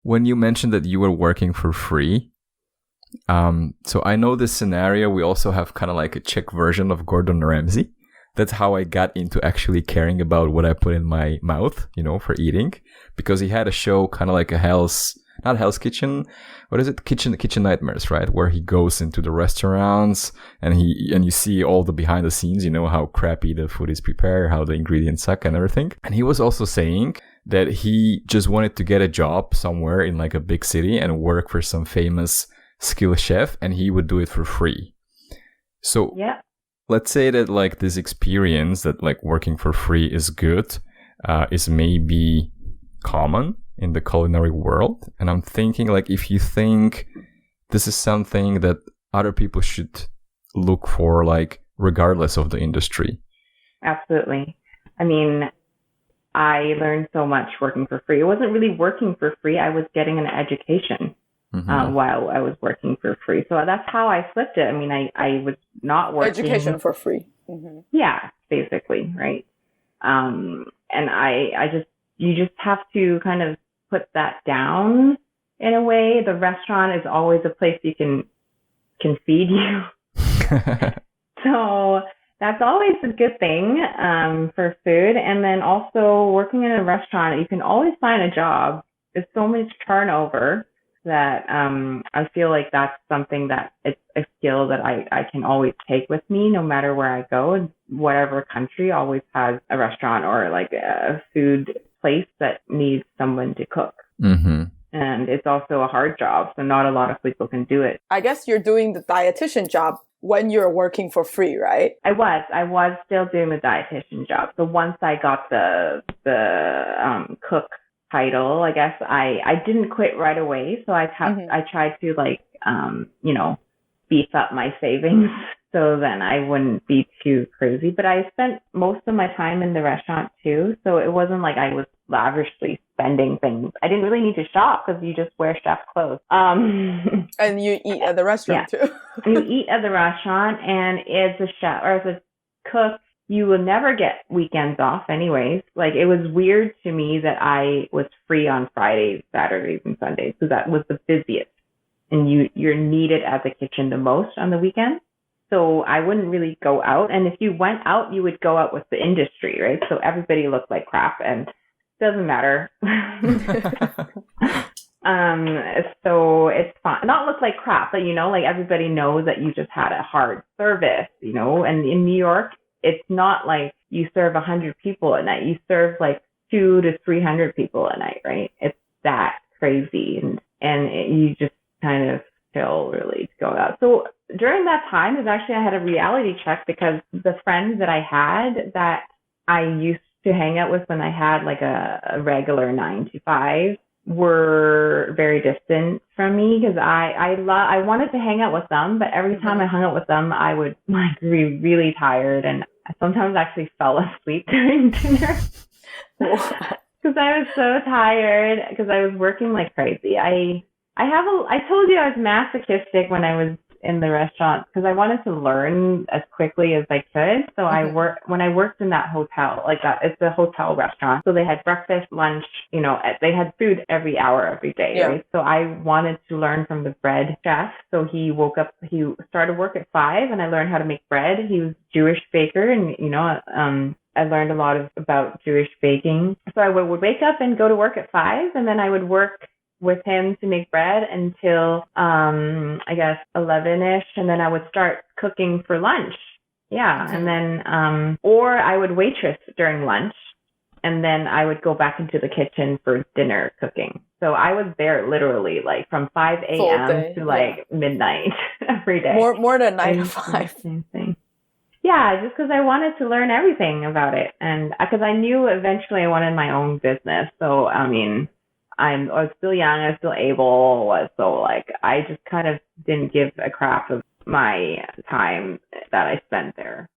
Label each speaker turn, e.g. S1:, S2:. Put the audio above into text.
S1: when you mentioned that you were working for free, so I know this scenario. We also have kind of like a Czech version of Gordon Ramsay. That's how I got into actually caring about what I put in my mouth, for eating, because he had a show kind of like not Hell's Kitchen. What is it? Kitchen Nightmares, right? Where he goes into the restaurants and you see all the behind the scenes, how crappy the food is prepared, how the ingredients suck and everything. And he was also saying that he just wanted to get a job somewhere in like a big city and work for some famous skill chef, and he would do it for free. So yeah. Let's say that like this experience that like working for free is good, is maybe common in the culinary world. And I'm thinking like, if you think this is something that other people should look for, like regardless of the industry.
S2: Absolutely. I mean, I learned so much working for free. It wasn't really working for free. I was getting an education while I was working for free. So that's how I flipped it. I mean, I was not working.
S3: Education for free. Mm-hmm.
S2: Yeah, basically, right? And you just have to kind of put that down in a way. The restaurant is always a place you can feed you. So that's always a good thing for food. And then also working in a restaurant, you can always find a job. There's so much turnover that I feel like that's something that it's a skill that I can always take with me no matter where I go. Whatever country always has a restaurant or like a food place that needs someone to cook.
S1: Mm-hmm.
S2: And it's also a hard job, so not a lot of people can do it.
S3: I guess you're doing the dietitian job when you're working for free, right?
S2: I was still doing the dietitian job. So once I got the cook title, I guess I didn't quit right away. So I tried to like, beef up my savings so then I wouldn't be too crazy. But I spent most of my time in the restaurant too. So it wasn't like I was lavishly spending things. I didn't really need to shop because you just wear chef clothes.
S3: And you eat at the restaurant too.
S2: You eat at the restaurant, and as a chef or as a cook, you will never get weekends off anyways. Like, it was weird to me that I was free on Fridays, Saturdays, and Sundays, because that was the busiest. And you're needed at the kitchen the most on the weekends. So I wouldn't really go out. And if you went out, you would go out with the industry, right? So everybody looked like crap, and it doesn't matter. So it's fine. Not look like crap, but like everybody knows that you just had a hard service, and in New York, it's not like you serve 100 people a night. You serve like 200 to 300 people a night, right? It's that crazy. And you just kind of feel really to go out. So during that time, I had a reality check, because the friends that I had that I used to hang out with when I had like a regular 9 to 5 were very distant from me, because I wanted to hang out with them, but every time I hung out with them, I would like be really tired, and I sometimes actually fell asleep during dinner because I was so tired, because I was working like crazy. I told you I was masochistic when I was in the restaurant, because I wanted to learn as quickly as I could. So when I worked in that hotel, like that, it's a hotel restaurant. So they had breakfast, lunch, they had food every hour, every day, right? So I wanted to learn from the bread chef. So he started work at 5, and I learned how to make bread. He was a Jewish baker, and, I learned a lot about Jewish baking. So I would wake up and go to work at 5, and then I would work with him to make bread until, I guess 11ish. And then I would start cooking for lunch. Yeah. And then, or I would waitress during lunch, and then I would go back into the kitchen for dinner cooking. So I was there literally like from 5 a.m. to like midnight every day.
S3: More than 9 to 5.
S2: Same thing. Yeah, just because I wanted to learn everything about it. And because I knew eventually I wanted my own business. So, I mean, I was still young, I was still able, so like I just kind of didn't give a crap of my time that I spent there.